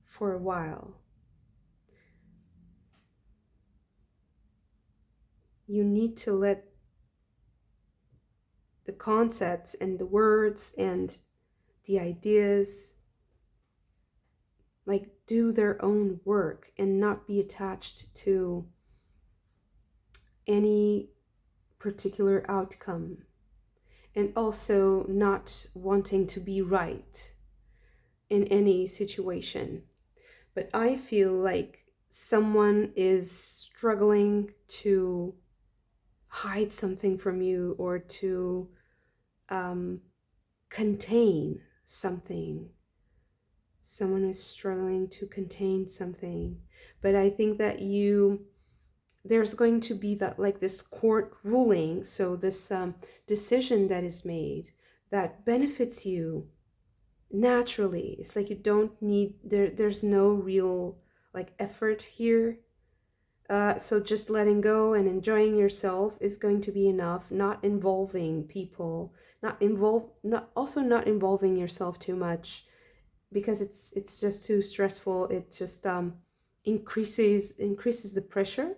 Speaker 1: for a while. You need to let the concepts and the words and the ideas like do their own work and not be attached to any particular outcome, and also not wanting to be right in any situation. But I feel like someone is struggling to hide something from you or to contain something. Someone is struggling to contain something. But I think that there's going to be that, like, this court ruling, so this decision that is made that benefits you naturally. It's like you don't need, there's no real like effort here. So just letting go and enjoying yourself is going to be enough. Not involving people, not involving yourself too much, because it's just too stressful. It just increases the pressure.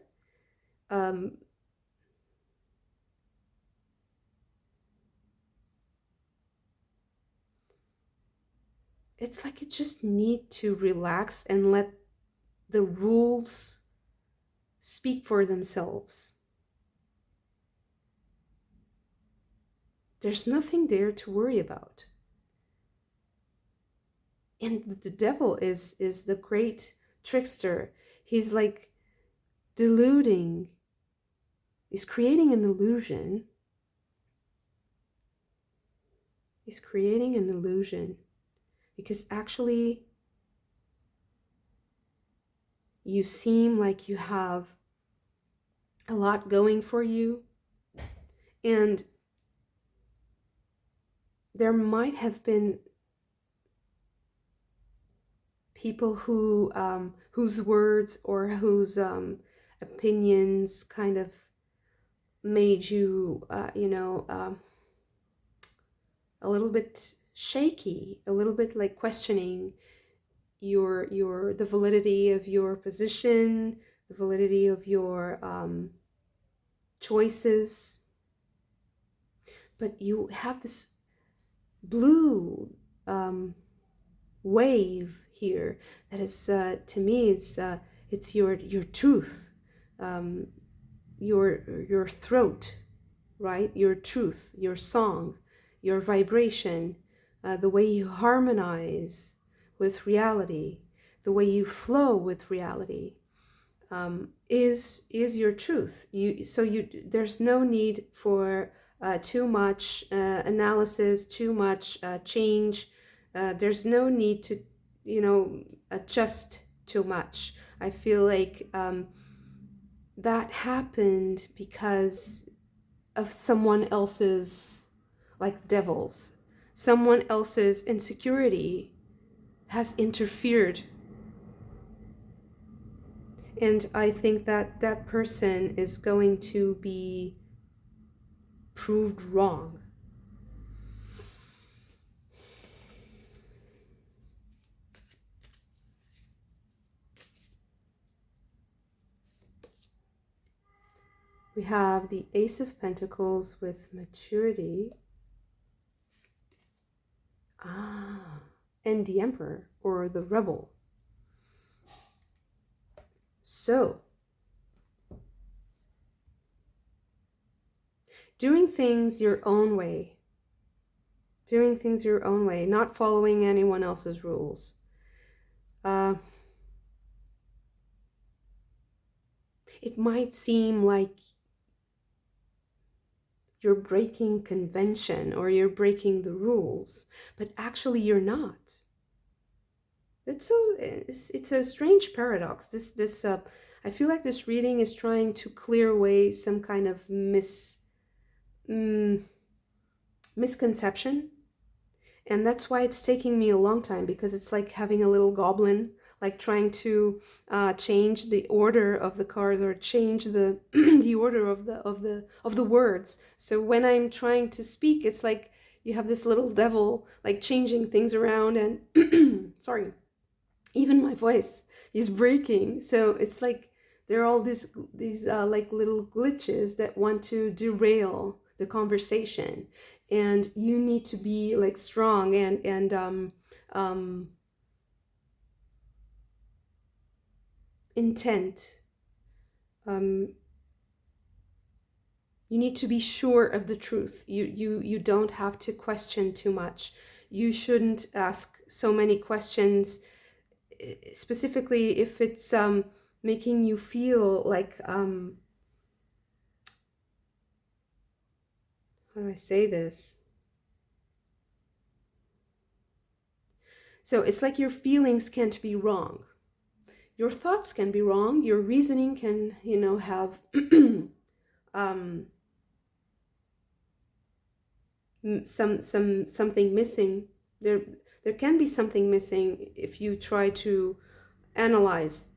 Speaker 1: It's like you just need to relax and let the rules speak for themselves. There's nothing there to worry about. And the devil is the great trickster. He's like deluding. He's creating an illusion. He's creating an illusion. because actually you seem like you have a lot going for you, and there might have been people who whose words or whose opinions kind of made you a little bit shaky, a little bit like questioning the validity of your position, the validity of your choices. But you have this blue wave here that is to me it's your truth, your throat, right? Your truth, your song, your vibration, the way you harmonize with reality, the way you flow with reality, is your truth. There's no need for too much analysis, too much change. There's no need to, adjust too much. I feel like that happened because of someone else's, like devils, someone else's insecurity has interfered. And I think that that person is going to be proved wrong. We have the Ace of Pentacles with maturity. And the Emperor, or the Rebel. So, doing things your own way. Doing things your own way, not following anyone else's rules. It might seem like you're breaking convention or you're breaking the rules, but actually you're not. It's a strange paradox. I feel like this reading is trying to clear away some kind of misconception, and that's why it's taking me a long time, because it's like having a little goblin, like trying to change the order of the cards or change the the order of the words. So when I'm trying to speak, it's like you have this little devil like changing things around, and sorry, even my voice is breaking. So it's like there are all these like little glitches that want to derail the conversation, and you need to be like strong and intent. You need to be sure of the truth. You don't have to question too much. You shouldn't ask so many questions, specifically if it's making you feel like how do I say this? So it's like your feelings can't be wrong. Your thoughts can be wrong. Your reasoning can, have something missing. There can be something missing if you try to analyze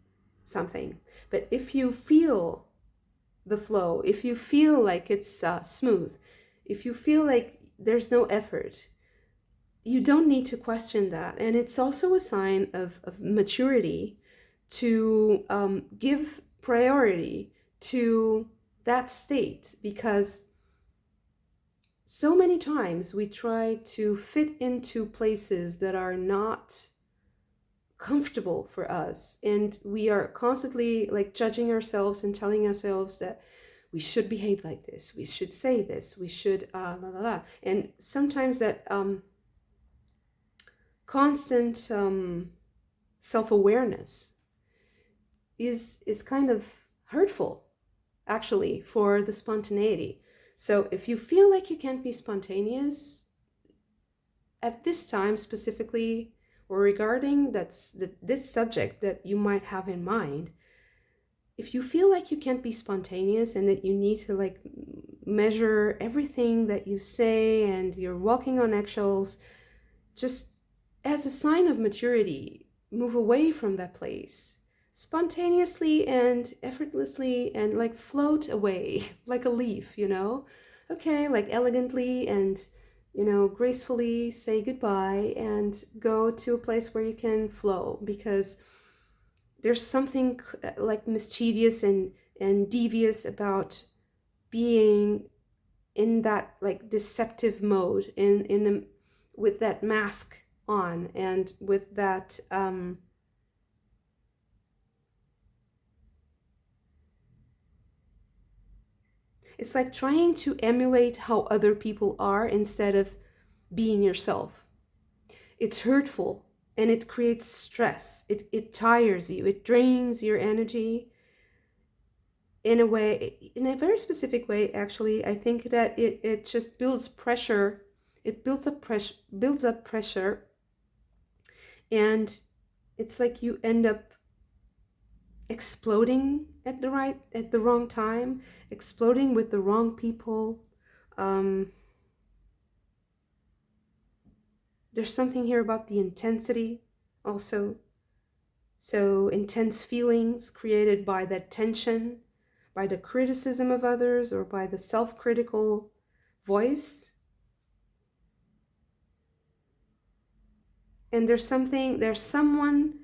Speaker 1: something. But if you feel the flow, if you feel like it's smooth, if you feel like there's no effort, you don't need to question that. And it's also a sign of maturity to give priority to that state, because so many times we try to fit into places that are not comfortable for us, and we are constantly like judging ourselves and telling ourselves that we should behave like this, we should say this, we should and sometimes that constant self-awareness is kind of hurtful, actually, for the spontaneity. So if you feel like you can't be spontaneous at this time specifically, or regarding this subject that you might have in mind, if you feel like you can't be spontaneous and that you need to like measure everything that you say and you're walking on eggshells, just as a sign of maturity, move away from that place spontaneously and effortlessly and like float away like a leaf, okay, like elegantly and gracefully say goodbye and go to a place where you can flow, because there's something like mischievous and devious about being in that like deceptive mode with that mask on and with that it's like trying to emulate how other people are instead of being yourself. It's hurtful and it creates stress. It tires you. It drains your energy in a way, in a very specific way, actually. I think that it just builds pressure. It builds up pressure. And it's like you end up exploding at the wrong time, exploding with the wrong people. There's something here about the intensity also. So intense feelings created by that tension, by the criticism of others, or by the self-critical voice. And there's someone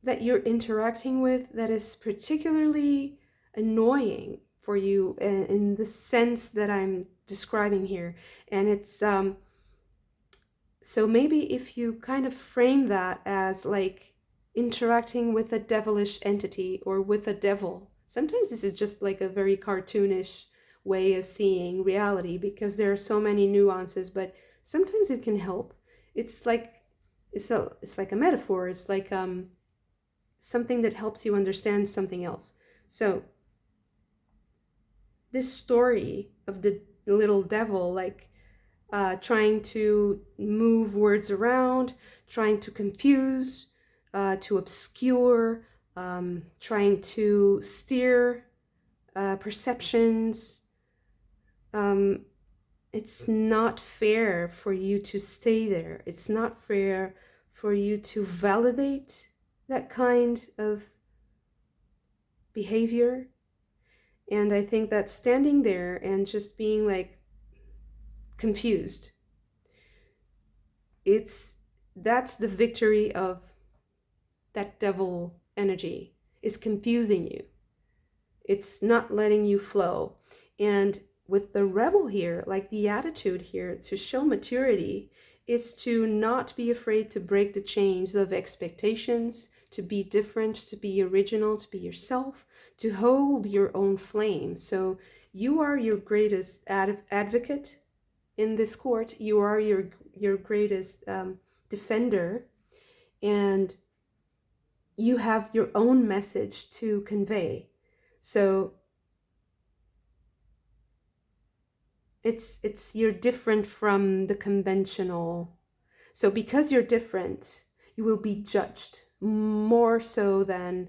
Speaker 1: that you're interacting with that is particularly annoying for you in the sense that I'm describing here. And it's so maybe if you kind of frame that as like interacting with a devilish entity or with a devil. Sometimes this is just like a very cartoonish way of seeing reality because there are so many nuances, but sometimes it can help. It's like a metaphor. It's like something that helps you understand something else. So this story of the little devil, like trying to move words around, trying to confuse, to obscure, trying to steer perceptions. It's not fair for you to stay there. It's not fair for you to validate that kind of behavior. And I think that standing there and just being like confused, that's the victory of that devil energy, is confusing you. It's not letting you flow. And with the rebel here, like the attitude here to show maturity is to not be afraid to break the chains of expectations, to be different, to be original, to be yourself, to hold your own flame. So you are your greatest advocate in this court. You are your greatest defender, and you have your own message to convey. So you're different from the conventional. So because you're different, you will be judged more so than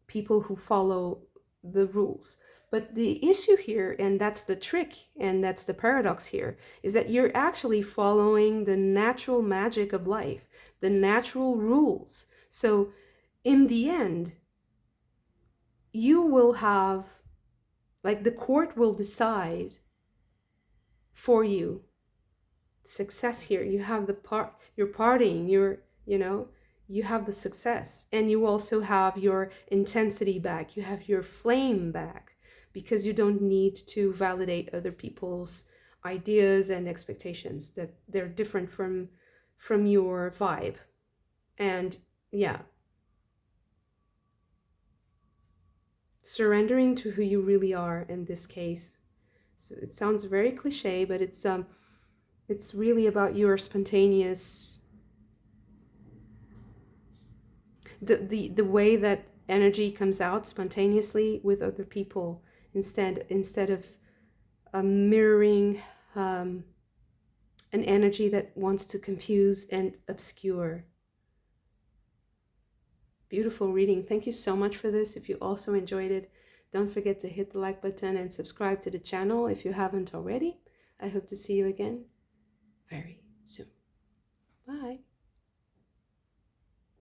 Speaker 1: people who follow the rules. But the issue here, and that's the trick, and that's the paradox here, is that you're actually following the natural magic of life, the natural rules. So in the end, you will have, like, the court will decide for you success here. You have you're partying, you have the success, and you also have your intensity back, you have your flame back, because you don't need to validate other people's ideas and expectations, that they're different from your vibe. And yeah, surrendering to who you really are in this case. So it sounds very cliche, but it's really about your spontaneous, the way that energy comes out spontaneously with other people, instead of mirroring an energy that wants to confuse and obscure. beautiful reading. Thank you so much for this. If you also enjoyed it, don't forget to hit the like button and subscribe to the channel if you haven't already. I hope to see you again very soon. Bye.